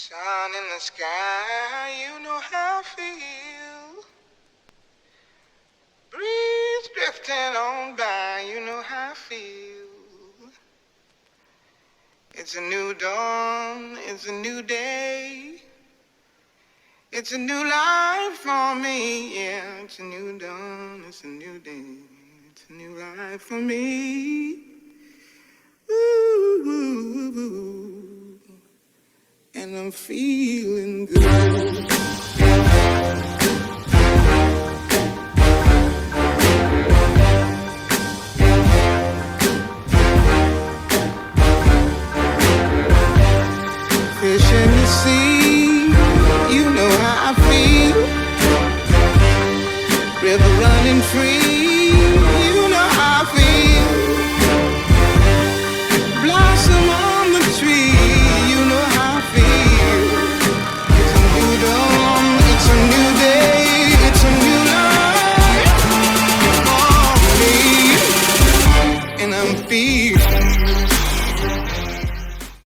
Sun in the sky, you know how I feel. Breeze drifting on by, you know how I feel. It's a new dawn, it's a new day. It's a new life for me, yeah. It's a new dawn, it's a new day. It's a new life for me. Ooh, ooh, ooh, ooh. And I'm feeling good.